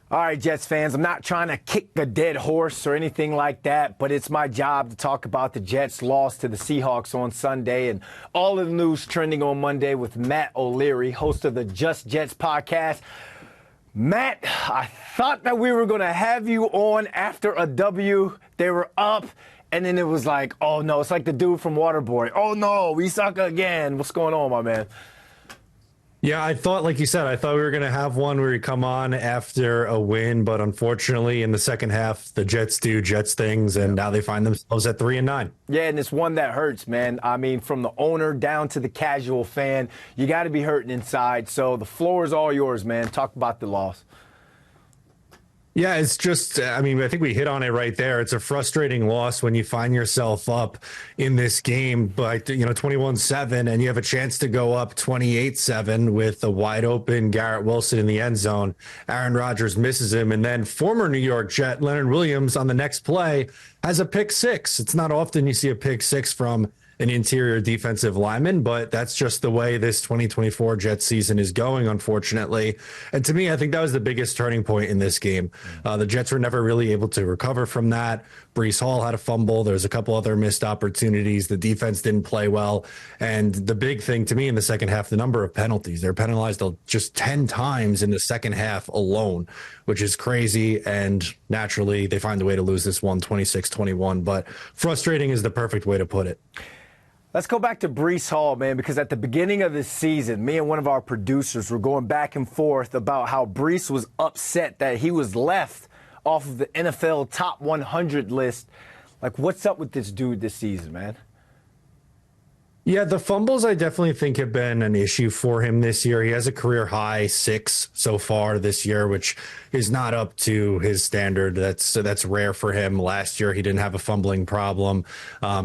All right, Jets fans, I'm not trying to kick a dead horse or anything like that, but it's my job to talk about the Jets' loss to the Seahawks on Sunday and all of the news trending on Monday with Matt O'Leary, host of the Just Jets podcast. Matt, I thought that we were going to have you on after a W. They were up, and then it was like, oh no, it's like the dude from Waterboy. Oh no, we suck again. What's going on, my man? Yeah, I thought, like you said, I thought we were going to have one where we come on after a win, but unfortunately, in the second half, the Jets do Jets things, and now they find themselves at 3-9. Yeah, and it's one that hurts, man. I mean, from the owner down to the casual fan, you got to be hurting inside. So the floor is all yours, man. Talk about the loss. Yeah, it's just, I mean, I think we hit on it right there. It's a frustrating loss when you find yourself up in this game, but, 21-7, and you have a chance to go up 28-7 with a wide open Garrett Wilson in the end zone. Aaron Rodgers misses him, and then former New York Jet Leonard Williams on the next play has a pick six. It's not often you see a pick six from an interior defensive lineman, but that's just the way this 2024 Jets season is going, unfortunately. And to me, I think that was the biggest turning point in this game. The Jets were never really able to recover from that. Breece Hall had a fumble. There's a couple other missed opportunities. The defense didn't play well. And the big thing to me in the second half, the number of penalties. They're penalized just 10 times in the second half alone, which is crazy. And naturally, they find a way to lose this one 26-21. But frustrating is the perfect way to put it. Let's go back to Breece Hall, man, because at the beginning of this season, me and one of our producers were going back and forth about how Breece was upset that he was left off of the NFL top 100 list. Like, what's up with this dude this season, man? Yeah, the fumbles I definitely think have been an issue for him this year. He has a career high 6 so far this year, which is not up to his standard. That's rare for him. Last year, he didn't have a fumbling problem.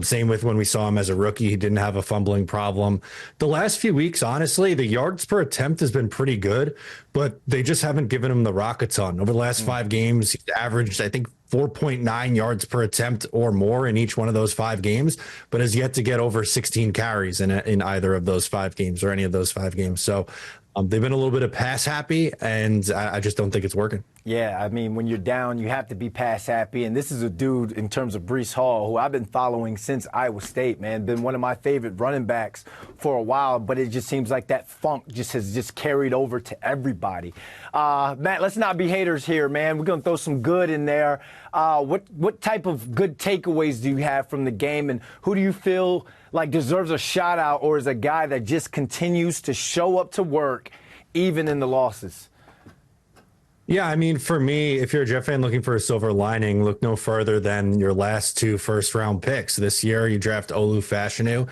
Same with when we saw him as a rookie, he didn't have a fumbling problem. The last few weeks, honestly, the yards per attempt has been pretty good, but they just haven't given him the rock a ton. Over the last 5 games, he's averaged, I think, 4.9 yards per attempt or more in each one of those 5 games, but has yet to get over 16 carries in either of those 5 games or any of those 5 games. So they've been a little bit of pass happy, and I just don't think it's working. Yeah, I mean, when you're down, you have to be pass happy. And this is a dude, in terms of Breece Hall, who I've been following since Iowa State, man. Been one of my favorite running backs for a while, but it just seems like that funk has carried over to everybody. Matt, let's not be haters here, man. We're going to throw some good in there. What type of good takeaways do you have from the game, and who do you feel like deserves a shout out, or is a guy that just continues to show up to work even in the losses? Yeah, I mean, for me, if you're a Jet fan looking for a silver lining, look no further than your last 2 first-round picks. This year, you draft Olu Fashanu.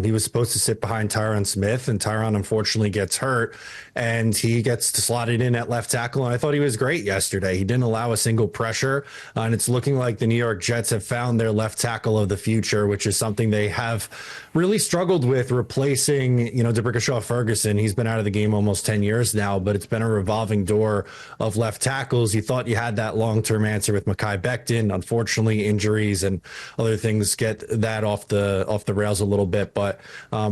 He was supposed to sit behind Tyron Smith, and Tyron unfortunately gets hurt, and he gets slotted in at left tackle, and I thought he was great yesterday. He didn't allow a single pressure, and it's looking like the New York Jets have found their left tackle of the future, which is something they have really struggled with, replacing, D'Brickashaw Ferguson. He's been out of the game almost 10 years now, but it's been a revolving door of left tackles. You thought you had that long-term answer with Mekhi Becton. Unfortunately, injuries and other things get that off the rails a little bit. But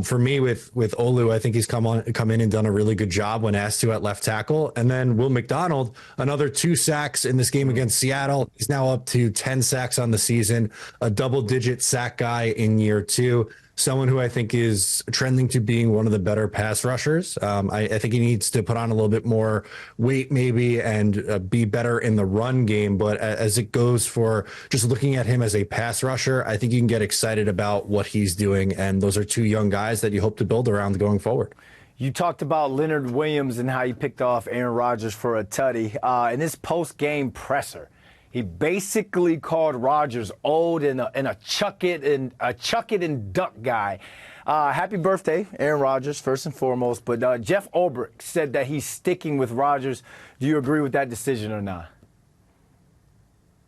for me, with Olu, I think he's come in and done a really good job when asked to at left tackle. And then Will McDonald, another 2 sacks in this game against Seattle. He's now up to 10 sacks on the season, a double-digit sack guy in year 2. Someone who I think is trending to being one of the better pass rushers. I think he needs to put on a little bit more weight maybe and be better in the run game. But as it goes for just looking at him as a pass rusher, I think you can get excited about what he's doing. And those are 2 young guys that you hope to build around going forward. You talked about Leonard Williams and how he picked off Aaron Rodgers for a tutty. In his post-game presser, he basically called Rodgers old and a chuck it and duck guy. Happy birthday, Aaron Rodgers, first and foremost. But Jeff Ulbrich said that he's sticking with Rodgers. Do you agree with that decision or not?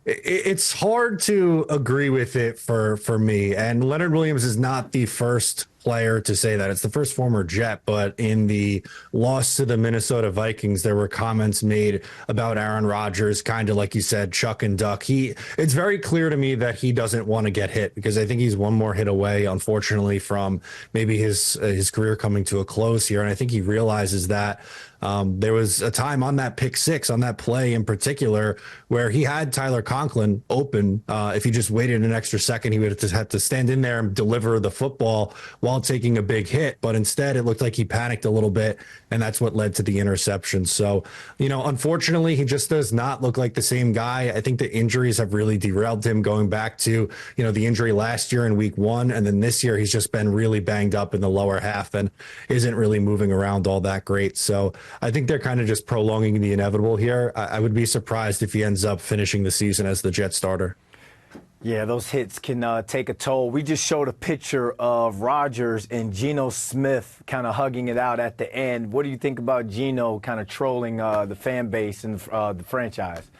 It's hard to agree with it for me. And Leonard Williams is not the first player to say that. It's the first former Jet, but in the loss to the Minnesota Vikings, there were comments made about Aaron Rodgers, kind of like you said, chuck and duck. It's very clear to me that he doesn't want to get hit, because I think he's one more hit away, unfortunately, from maybe his career coming to a close here. And I think he realizes that. There was a time on that pick six, on that play in particular, where he had Tyler Conklin open. If he just waited an extra second, he would have just had to stand in there and deliver the football while taking a big hit. But instead, it looked like he panicked a little bit, and that's what led to the interception. So, unfortunately, he just does not look like the same guy. I think the injuries have really derailed him, going back to, the injury last year in week 1. And then this year, he's just been really banged up in the lower half and isn't really moving around all that great. So I think they're kind of just prolonging the inevitable here. I would be surprised if he ends up finishing the season as the Jet starter. Yeah, those hits can take a toll. We just showed a picture of Rodgers and Geno Smith kind of hugging it out at the end. What do you think about Geno kind of trolling the fan base and the franchise?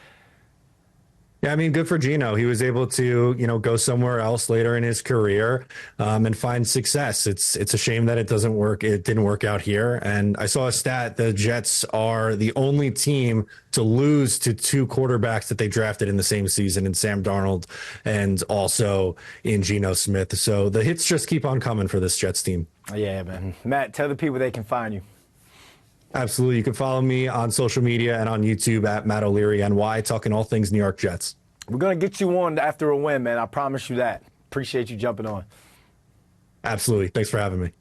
Yeah, I mean, good for Geno. He was able to, go somewhere else later in his career and find success. It's a shame that it doesn't work. It didn't work out here. And I saw a stat: the Jets are the only team to lose to 2 quarterbacks that they drafted in the same season, in Sam Darnold and also in Geno Smith. So the hits just keep on coming for this Jets team. Yeah, man. Matt, tell the people they can find you. Absolutely. You can follow me on social media and on YouTube at Matt O'Leary NY, talking all things New York Jets. We're going to get you on after a win, man. I promise you that. Appreciate you jumping on. Absolutely. Thanks for having me.